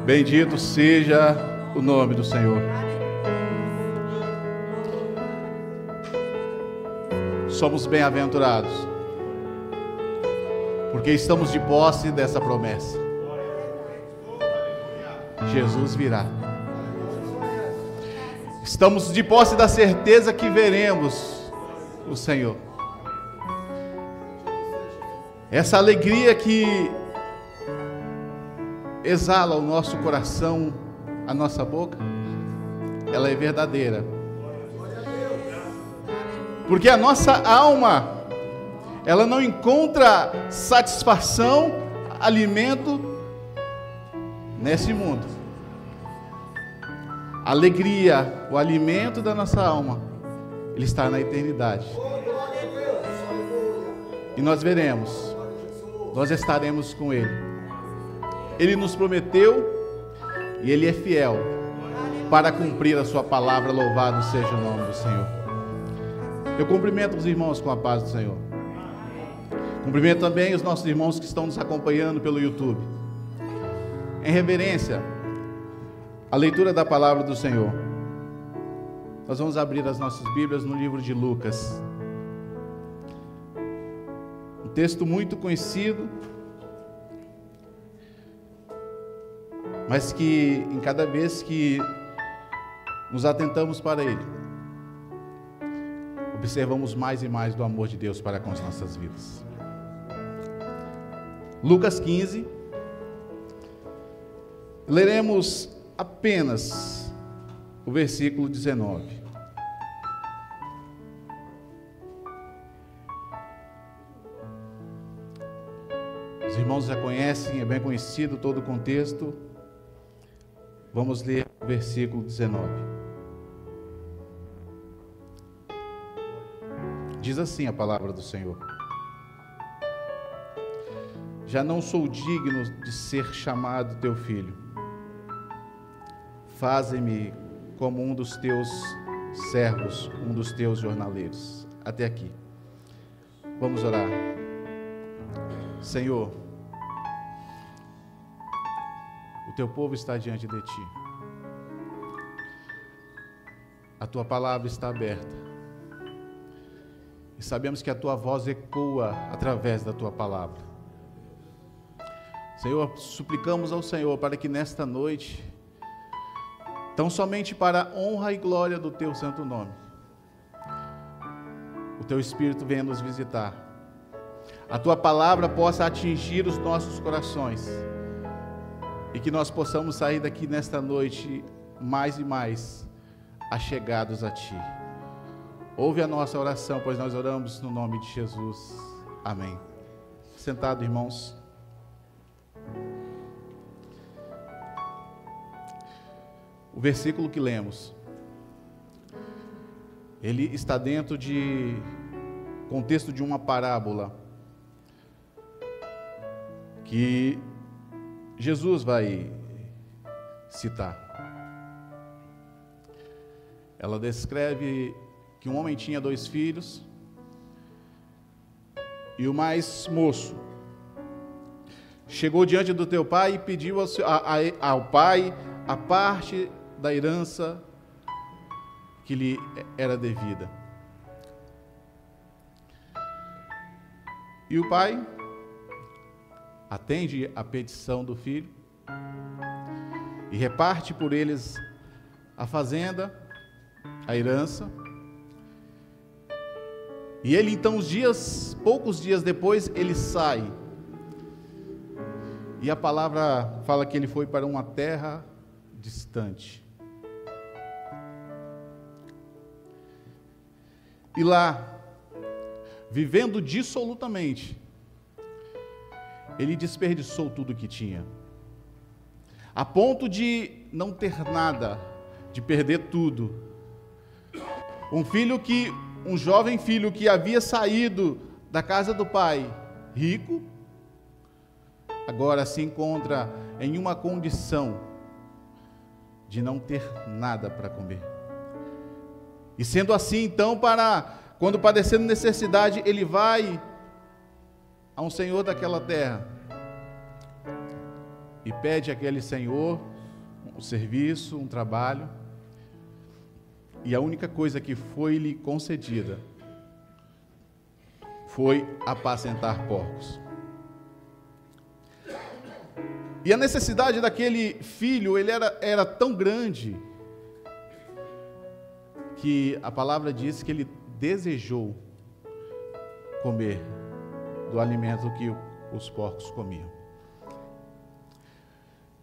Bendito seja o nome do Senhor. Somos bem-aventurados, porque estamos de posse dessa promessa. Jesus virá. Estamos de posse da certeza que veremos o Senhor. Essa alegria que exala o nosso coração, a nossa boca, ela é verdadeira. Porque a nossa alma, ela não encontra satisfação, alimento nesse mundo. A alegria, o alimento da nossa alma, ele está na eternidade. E nós veremos, nós estaremos com Ele. Ele nos prometeu e Ele é fiel para cumprir a sua palavra. Louvado seja o nome do Senhor. Eu cumprimento os irmãos com a paz do Senhor. Cumprimento também os nossos irmãos que estão nos acompanhando pelo YouTube. Em reverência à leitura da palavra do Senhor, nós vamos abrir as nossas Bíblias no livro de Lucas. Um texto muito conhecido, mas que em cada vez que nos atentamos para ele, observamos mais e mais do amor de Deus para com as nossas vidas. Lucas 15, leremos apenas o versículo 19. Os irmãos já conhecem, é bem conhecido todo o contexto. Vamos ler o versículo 19. Diz assim a palavra do Senhor: já não sou digno de ser chamado teu filho. Faze-me como um dos teus servos, um dos teus jornaleiros. Até aqui. Vamos orar. Senhor, o teu povo está diante de ti. A tua palavra está aberta. E sabemos que a tua voz ecoa através da tua palavra. Senhor, suplicamos ao Senhor para que nesta noite, tão somente para a honra e glória do teu santo nome, o teu Espírito venha nos visitar. A tua palavra possa atingir os nossos corações. E que nós possamos sair daqui nesta noite mais e mais achegados a Ti. Ouve a nossa oração, pois nós oramos no nome de Jesus. Amém. Sentado, irmãos. O versículo que lemos, ele está dentro de contexto de uma parábola que Jesus vai citar. Ela descreve que um homem tinha 2 filhos e o mais moço chegou diante do teu pai e pediu ao pai a parte da herança que lhe era devida. E o pai atende a petição do filho e reparte por eles a fazenda, a herança. E ele então, poucos dias depois, ele sai. E a palavra fala que ele foi para uma terra distante. E lá, vivendo dissolutamente, ele desperdiçou tudo que tinha, a ponto de não ter nada, de perder tudo. Um jovem filho que havia saído da casa do pai, rico, agora se encontra em uma condição de não ter nada para comer. E sendo assim, então, quando padecendo necessidade, ele vai a um senhor daquela terra e pede àquele senhor um serviço, um trabalho, e a única coisa que foi lhe concedida foi apacentar porcos. E a necessidade daquele filho, ele era tão grande, que a palavra diz que ele desejou comer do alimento que os porcos comiam.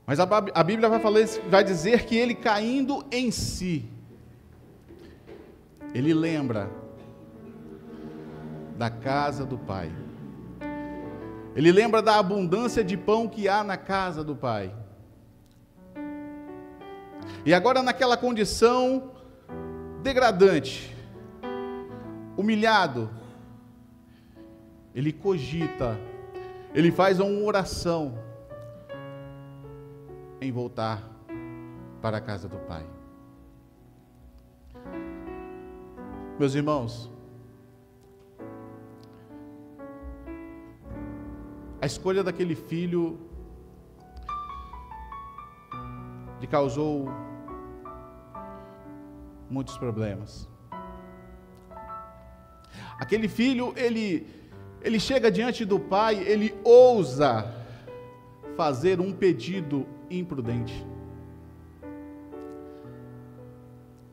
Mas a Bíblia vai dizer que ele, caindo em si, ele lembra da casa do Pai. Ele lembra da abundância de pão que há na casa do Pai. E agora, naquela condição degradante, humilhado, ele cogita, ele faz uma oração em voltar para a casa do Pai. Meus irmãos, a escolha daquele filho lhe causou muitos problemas. Aquele filho, ele chega diante do pai, ele ousa fazer um pedido imprudente.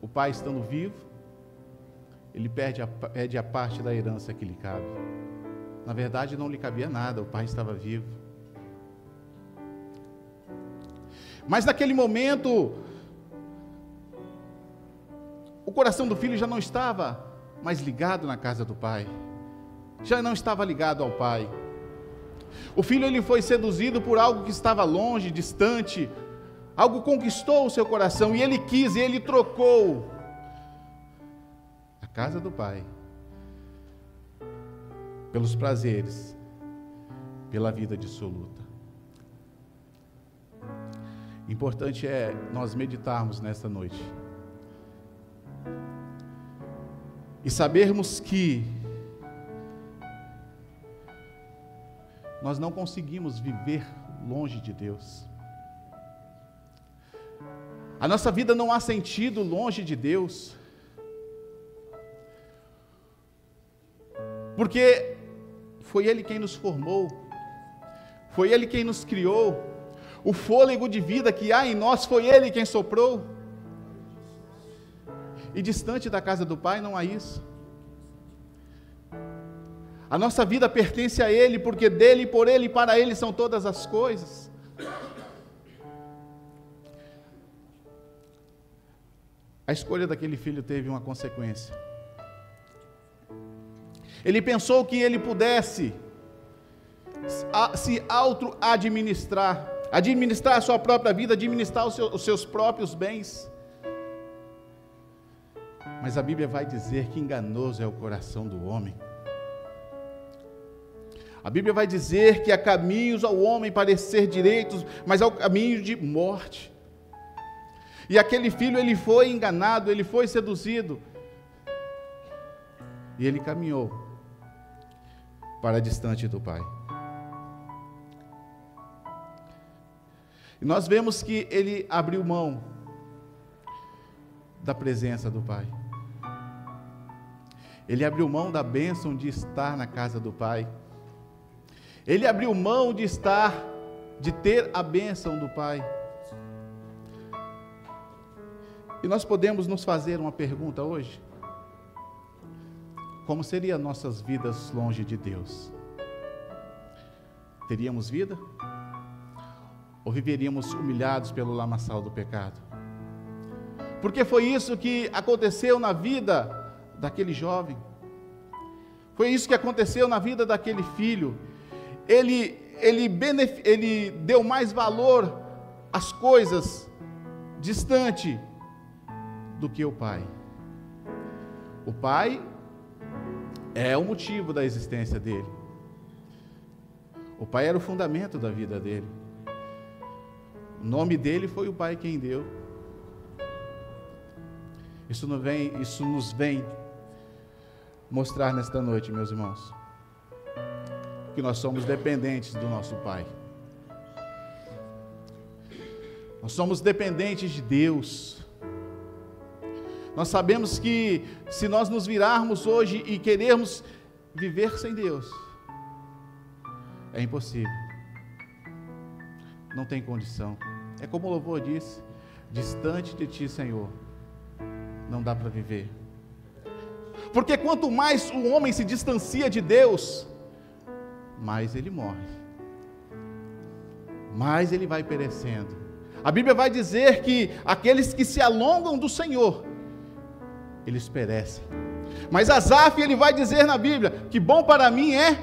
O pai, estando vivo, ele pede a parte da herança que lhe cabe. Na verdade, não lhe cabia nada, o pai estava vivo. Mas naquele momento, o coração do filho já não estava mais ligado na casa do pai, já não estava ligado ao pai. O filho, ele foi seduzido por algo que estava longe, distante, algo conquistou o seu coração, e ele quis, e ele trocou a casa do pai pelos prazeres, pela vida dissoluta. Importante é nós meditarmos nesta noite e sabermos que nós não conseguimos viver longe de Deus. A nossa vida não há sentido longe de Deus, porque foi Ele quem nos formou, foi Ele quem nos criou, o fôlego de vida que há em nós foi Ele quem soprou, e distante da casa do Pai não há isso. A nossa vida pertence a Ele, porque dEle, por Ele e para Ele são todas as coisas. A escolha daquele filho teve uma consequência. Ele pensou que ele pudesse se auto-administrar, administrar a sua própria vida, administrar os seus próprios bens. Mas a Bíblia vai dizer que enganoso é o coração do homem. A Bíblia vai dizer que há caminhos ao homem parecer direitos, mas há o caminho de morte. E aquele filho, ele foi enganado, ele foi seduzido, e ele caminhou para distante do Pai. E nós vemos que ele abriu mão da presença do Pai. Ele abriu mão da bênção de estar na casa do Pai. Ele abriu mão de ter a bênção do Pai. E nós podemos nos fazer uma pergunta hoje: como seriam nossas vidas longe de Deus? Teríamos vida? Ou viveríamos humilhados pelo lamaçal do pecado? Porque foi isso que aconteceu na vida daquele jovem. Foi isso que aconteceu na vida daquele filho. Ele deu mais valor às coisas distante do que o pai. O pai é o motivo da existência dele. O pai era o fundamento da vida dele. O nome dele foi o pai quem deu. Isso nos vem mostrar nesta noite, meus irmãos, que nós somos dependentes do nosso Pai. Nós somos dependentes de Deus. Nós sabemos que se nós nos virarmos hoje e querermos viver sem Deus, é impossível. Não tem condição. É como o louvor disse: distante de Ti, Senhor, não dá para viver. Porque quanto mais o homem se distancia de Deus, mais ele morre, mais ele vai perecendo. A Bíblia vai dizer que aqueles que se alongam do Senhor, eles perecem. Mas Asaf, ele vai dizer na Bíblia, que bom para mim é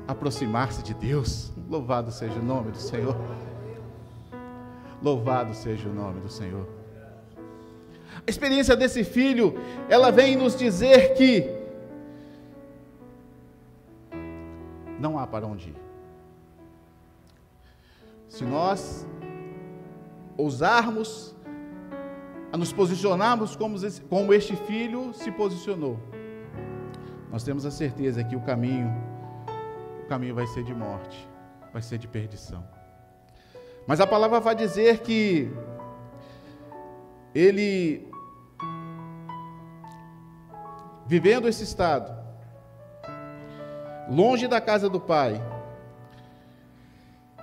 aproximar-se de Deus. Louvado seja o nome do Senhor. Louvado seja o nome do Senhor. A experiência desse filho, ela vem nos dizer que não há para onde ir. Se nós ousarmos a nos posicionarmos como este filho se posicionou, nós temos a certeza que o caminho vai ser de morte, vai ser de perdição. Mas a palavra vai dizer que ele, vivendo esse estado, longe da casa do pai,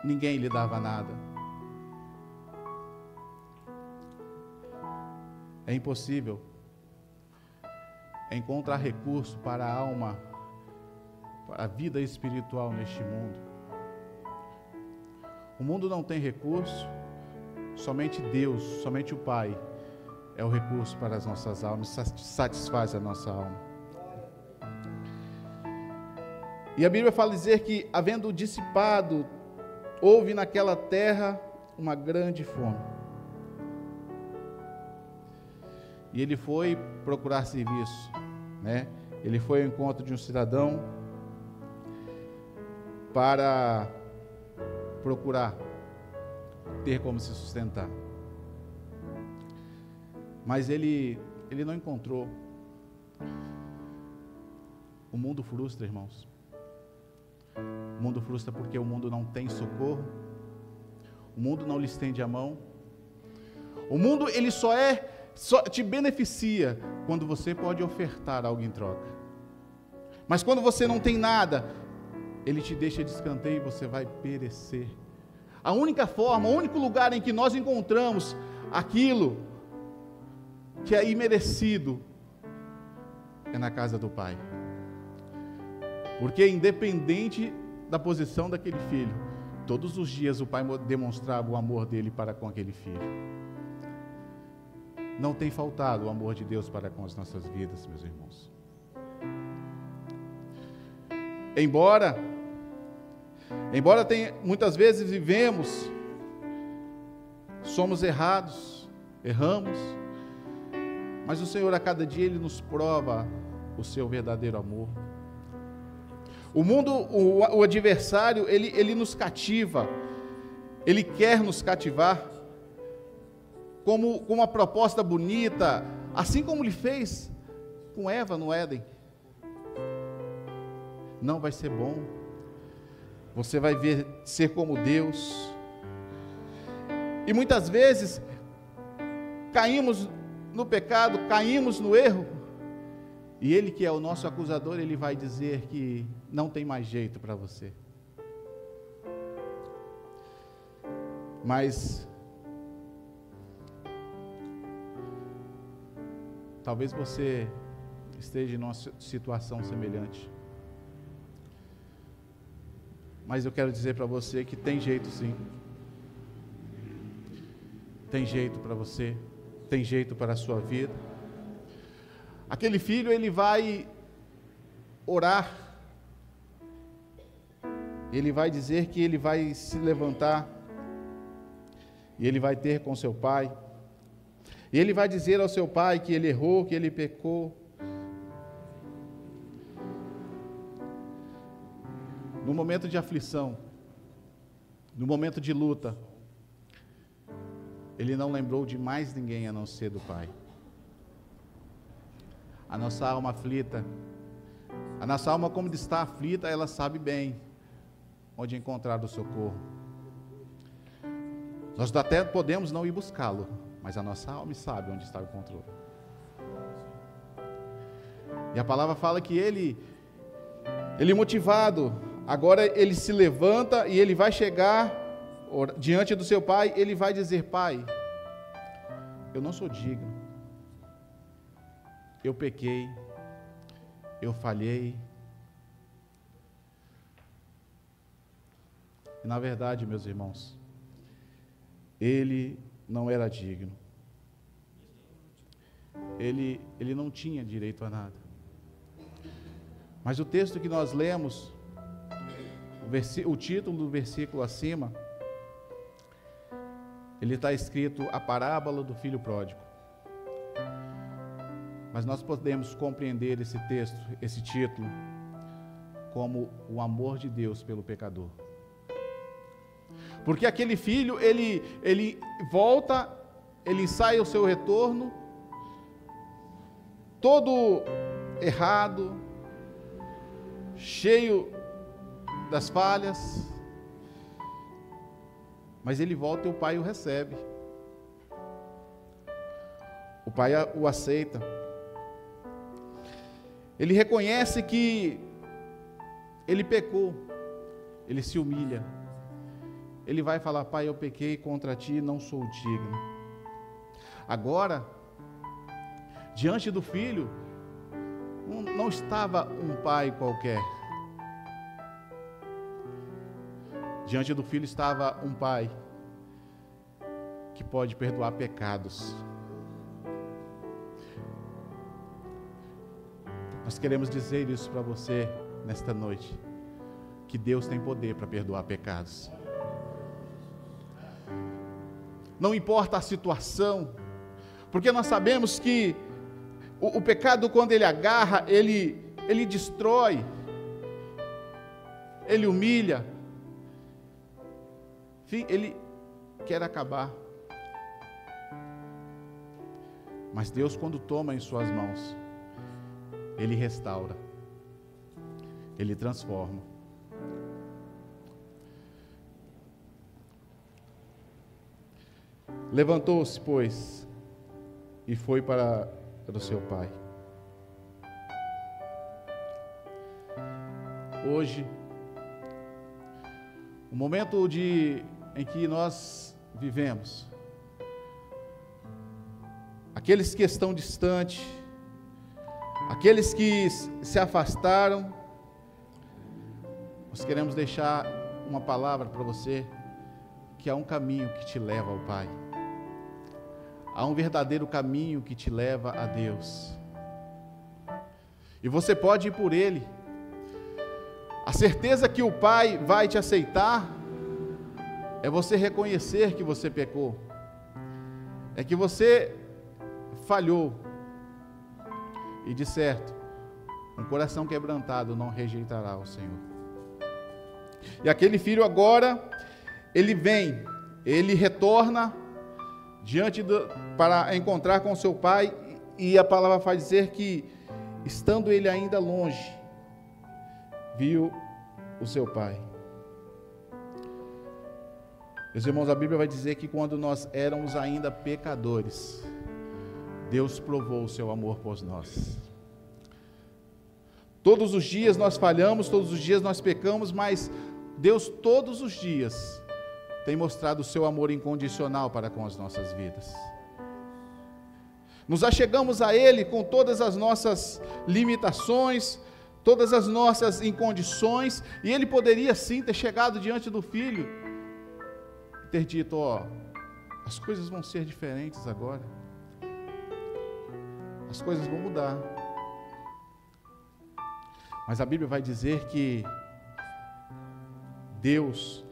ninguém lhe dava nada. É impossível encontrar recurso para a alma, para a vida espiritual neste mundo. O mundo não tem recurso, somente Deus, somente o Pai é o recurso para as nossas almas, satisfaz a nossa alma. E a Bíblia fala dizer que, havendo dissipado, houve naquela terra uma grande fome. E ele foi procurar serviço, né? Ele foi ao encontro de um cidadão para procurar ter como se sustentar. Mas ele não encontrou. O mundo frustra, irmãos. O mundo frustra porque o mundo não tem socorro. O mundo não lhe estende a mão. O mundo, ele só te beneficia quando você pode ofertar algo em troca. Mas quando você não tem nada, ele te deixa de escanteio e você vai perecer. A única forma, o único lugar em que nós encontramos aquilo que é imerecido é na casa do Pai. Porque independente da posição daquele filho, todos os dias o Pai demonstrava o amor dele para com aquele filho. Não tem faltado o amor de Deus para com as nossas vidas, meus irmãos. Embora muitas vezes vivemos, somos errados, erramos, mas o Senhor a cada dia Ele nos prova o seu verdadeiro amor. O mundo, o adversário, ele nos cativa, ele quer nos cativar, como uma proposta bonita, assim como ele fez com Eva no Éden. Não vai ser bom, você vai ser como Deus, e muitas vezes caímos no pecado, caímos no erro, e Ele que é o nosso acusador, Ele vai dizer que não tem mais jeito para você. Mas talvez você esteja em uma situação semelhante. Mas eu quero dizer para você que tem jeito sim. Tem jeito para você, tem jeito para a sua vida. Aquele filho, ele vai orar. Ele vai dizer que ele vai se levantar e ele vai ter com seu pai. E ele vai dizer ao seu pai que ele errou, que ele pecou. No momento de aflição, no momento de luta, ele não lembrou de mais ninguém a não ser do pai. a nossa alma aflita. A nossa alma, como está aflita, ela sabe bem onde encontrar o socorro. Nós até podemos não ir buscá-lo, mas a nossa alma sabe onde está o controle. E a palavra fala que ele motivado, agora ele se levanta e ele vai chegar diante do seu pai, ele vai dizer: Pai, eu não sou digno, eu pequei, eu falhei. E na verdade, meus irmãos, ele não era digno, ele não tinha direito a nada. Mas o texto que nós lemos, o título do versículo acima, ele está escrito a parábola do filho pródigo. Mas nós podemos compreender esse texto, esse título, como o amor de Deus pelo pecador. Porque aquele filho, ele volta, ele ensaia o seu retorno, todo errado, cheio das falhas, mas ele volta e o pai o recebe. O pai o aceita. Ele reconhece que ele pecou, ele se humilha. Ele vai falar: Pai, eu pequei contra ti, não sou digno. Agora, diante do filho, não estava um pai qualquer. Diante do filho estava um pai que pode perdoar pecados. Nós queremos dizer isso para você nesta noite, que Deus tem poder para perdoar pecados. Não importa a situação, porque nós sabemos que o pecado, quando ele agarra, ele destrói, ele humilha, enfim, ele quer acabar. Mas Deus, quando toma em suas mãos, ele restaura, ele transforma. Levantou-se, pois, e foi para o seu pai. Hoje, o momento em que nós vivemos, aqueles que estão distantes, aqueles que se afastaram, nós queremos deixar uma palavra para você, que há um caminho que te leva ao Pai. Há um verdadeiro caminho que te leva a Deus. E você pode ir por ele. A certeza que o Pai vai te aceitar é você reconhecer que você pecou. É que você falhou. E de certo, um coração quebrantado não rejeitará o Senhor. E aquele filho agora, ele vem, ele retorna para encontrar com seu pai, e a palavra faz dizer que, estando ele ainda longe, viu o seu pai. Meus irmãos, a Bíblia vai dizer que quando nós éramos ainda pecadores, Deus provou o seu amor por nós. Todos os dias nós falhamos, todos os dias nós pecamos, mas Deus todos os dias tem mostrado o seu amor incondicional para com as nossas vidas. Nos achegamos a Ele com todas as nossas limitações, todas as nossas incondições, e Ele poderia sim ter chegado diante do Filho e ter dito: as coisas vão ser diferentes agora, as coisas vão mudar. Mas a Bíblia vai dizer que Deus,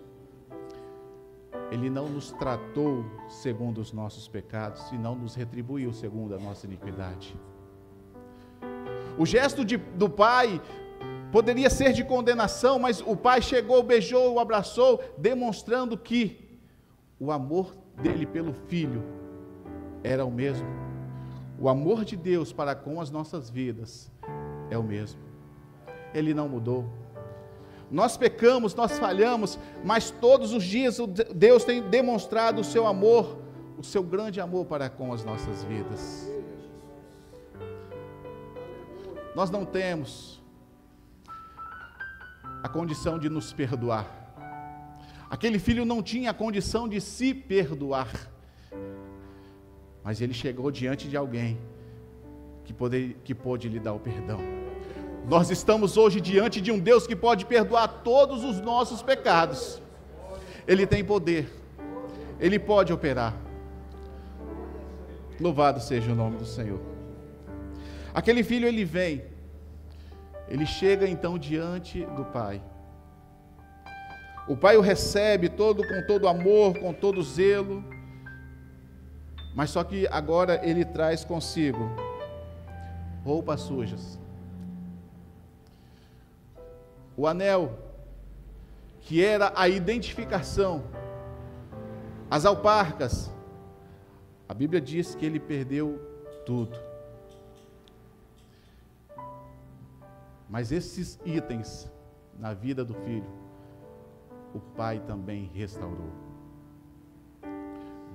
Ele não nos tratou segundo os nossos pecados e não nos retribuiu segundo a nossa iniquidade. O gesto do pai poderia ser de condenação, mas o pai chegou, beijou, o abraçou, demonstrando que o amor dele pelo filho era o mesmo. o amor de Deus para com as nossas vidas é o mesmo. Ele não mudou. Nós pecamos, nós falhamos, mas todos os dias Deus tem demonstrado o seu amor, o seu grande amor para com as nossas vidas. Nós não temos a condição de nos perdoar. Aquele filho não tinha a condição de se perdoar, mas ele chegou diante de alguém que pôde lhe dar o perdão. Nós estamos hoje diante de um Deus que pode perdoar todos os nossos pecados. Ele tem poder, Ele pode operar. Louvado seja o nome do Senhor. Aquele filho, ele vem, ele chega então diante do pai. O pai o recebe com todo amor, com todo zelo, mas só que agora ele traz consigo roupas sujas. O anel, que era a identificação, as alparcas, a Bíblia diz que ele perdeu tudo. Mas esses itens na vida do filho, o pai também restaurou.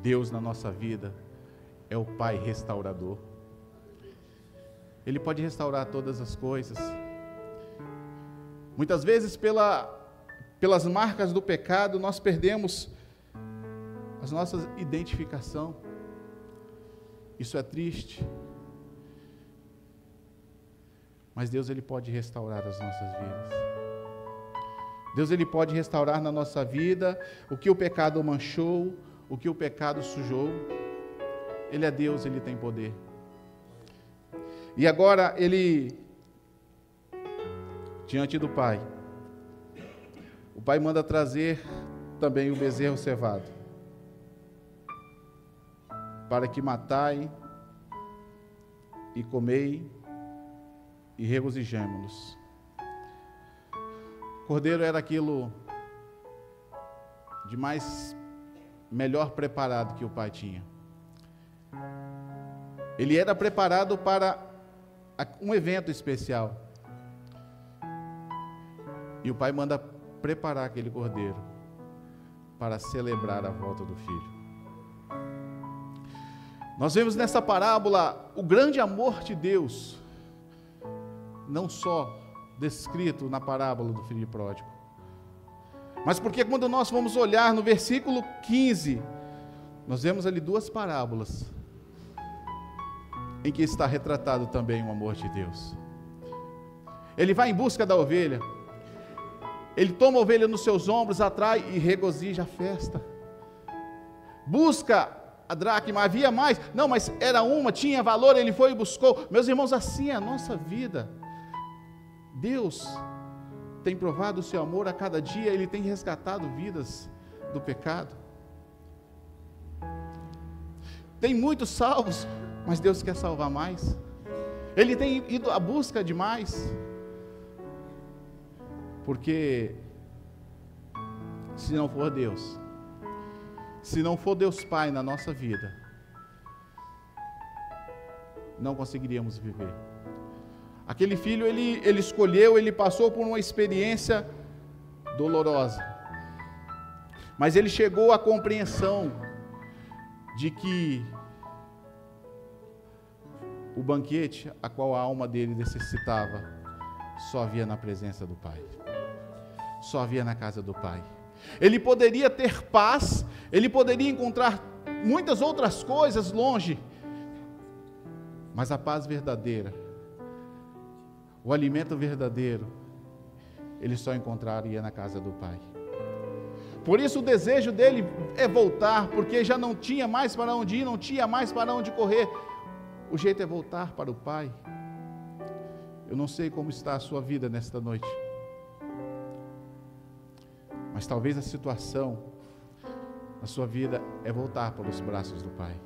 Deus na nossa vida é o pai restaurador. Ele pode restaurar todas as coisas. Muitas vezes pelas marcas do pecado nós perdemos a nossa identificação. Isso é triste. Mas Deus, Ele pode restaurar as nossas vidas. Deus, Ele pode restaurar na nossa vida o que o pecado manchou, o que o pecado sujou. Ele é Deus, Ele tem poder. E agora Ele, diante do Pai, o Pai manda trazer também o bezerro cevado, para que matai e comei e regozijemo-nos. Cordeiro era aquilo de melhor preparado que o pai tinha. Ele era preparado para um evento especial. E o pai manda preparar aquele cordeiro para celebrar a volta do filho. Nós vemos nessa parábola o grande amor de Deus, não só descrito na parábola do filho pródigo, mas porque quando nós vamos olhar no versículo 15, nós vemos ali duas parábolas, em que está retratado também o amor de Deus. Ele vai em busca da ovelha, ele toma a ovelha nos seus ombros, atrai e regozija a festa, busca a dracma, havia mais, não, mas era uma, tinha valor, ele foi e buscou. Meus irmãos, assim é a nossa vida. Deus tem provado o seu amor a cada dia, Ele tem resgatado vidas do pecado. Tem muitos salvos, mas Deus quer salvar mais. Ele tem ido à busca de mais, porque se não for Deus, se não for Deus Pai na nossa vida, não conseguiríamos viver. Aquele filho, ele escolheu, ele passou por uma experiência dolorosa, mas ele chegou à compreensão de que o banquete a qual a alma dele necessitava só havia na presença do Pai, só havia na casa do Pai. Ele poderia ter paz, ele poderia encontrar muitas outras coisas longe, mas a paz verdadeira, o alimento verdadeiro, ele só encontraria na casa do Pai. Por isso o desejo dele é voltar, porque já não tinha mais para onde ir, não tinha mais para onde correr. O jeito é voltar para o Pai. Eu não sei como está a sua vida nesta noite, mas talvez a situação na sua vida é voltar para os braços do Pai,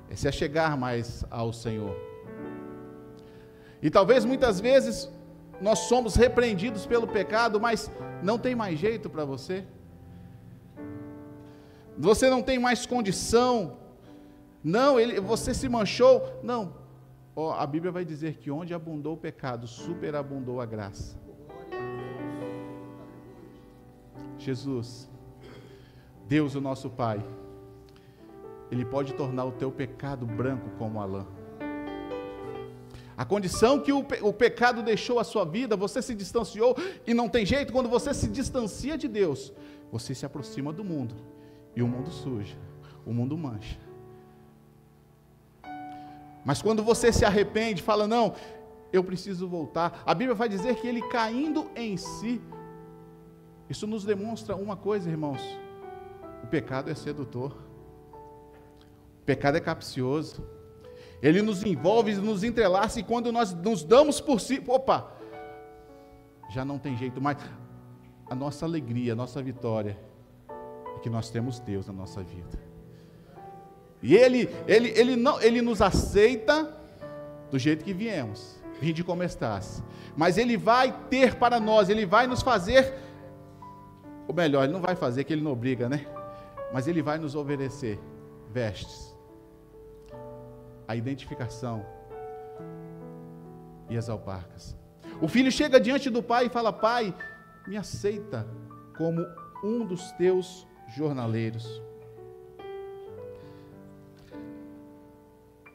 é se achegar mais ao Senhor. E talvez muitas vezes nós somos repreendidos pelo pecado, mas não tem mais jeito para você. Você não tem mais condição, Não, você se manchou. Não. A Bíblia vai dizer que onde abundou o pecado, superabundou a graça. Jesus, Deus, o nosso Pai, Ele pode tornar o teu pecado branco como a lã. A condição que o pecado deixou a sua vida, você se distanciou, e não tem jeito, quando você se distancia de Deus, você se aproxima do mundo, e o mundo suja, o mundo mancha. Mas quando você se arrepende, fala, não, eu preciso voltar, a Bíblia vai dizer que ele caindo em si, isso nos demonstra uma coisa, irmãos, o pecado é sedutor, o pecado é capcioso, ele nos envolve, nos entrelaça, e quando nós nos damos por si, opa, já não tem jeito mais. A nossa alegria, a nossa vitória, é que nós temos Deus na nossa vida. E Ele nos aceita do jeito que viemos, vinde como estás. Mas Ele vai ter para nós, Ele vai nos fazer, ou melhor, Ele não vai fazer, que Ele não obriga, né? Mas Ele vai nos oferecer vestes, a identificação e as alparcas. O filho chega diante do pai e fala, pai, me aceita como um dos teus jornaleiros.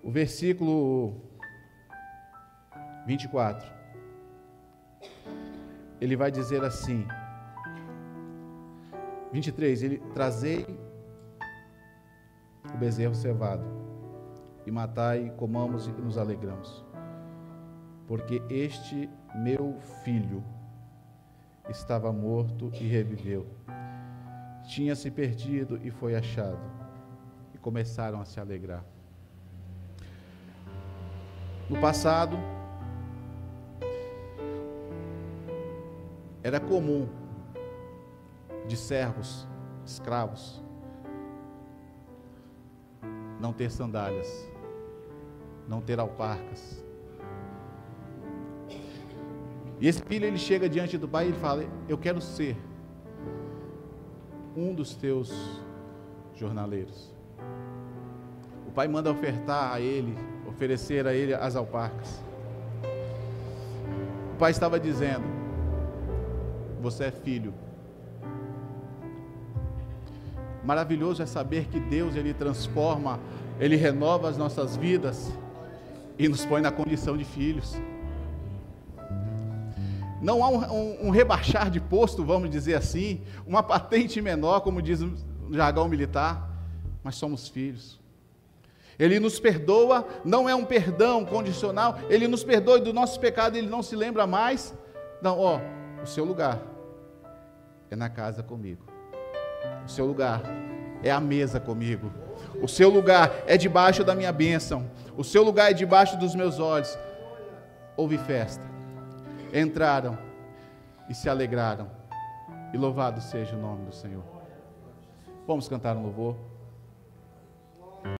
O versículo 24, ele vai dizer assim, 23, trazei o bezerro cevado, e matai, comamos e nos alegramos, porque este meu filho estava morto e reviveu, tinha se perdido e foi achado, e começaram a se alegrar. No passado, era comum de servos, escravos, não ter sandálias, não ter alparcas. E esse filho, ele chega diante do pai e ele fala, eu quero ser um dos teus jornaleiros. O pai manda oferecer a ele as alparcas. O pai estava dizendo, você é filho. Maravilhoso é saber que Deus, Ele transforma, Ele renova as nossas vidas e nos põe na condição de filhos. Não há um rebaixar de posto, vamos dizer assim, uma patente menor, como diz no jargão militar, mas somos filhos. Ele nos perdoa, não é um perdão condicional, Ele nos perdoa do nosso pecado, Ele não se lembra mais. Não, o seu lugar é na casa comigo, o seu lugar é a mesa comigo, o seu lugar é debaixo da minha bênção, o seu lugar é debaixo dos meus olhos. Houve festa, entraram e se alegraram, e louvado seja o nome do Senhor. Vamos cantar um louvor.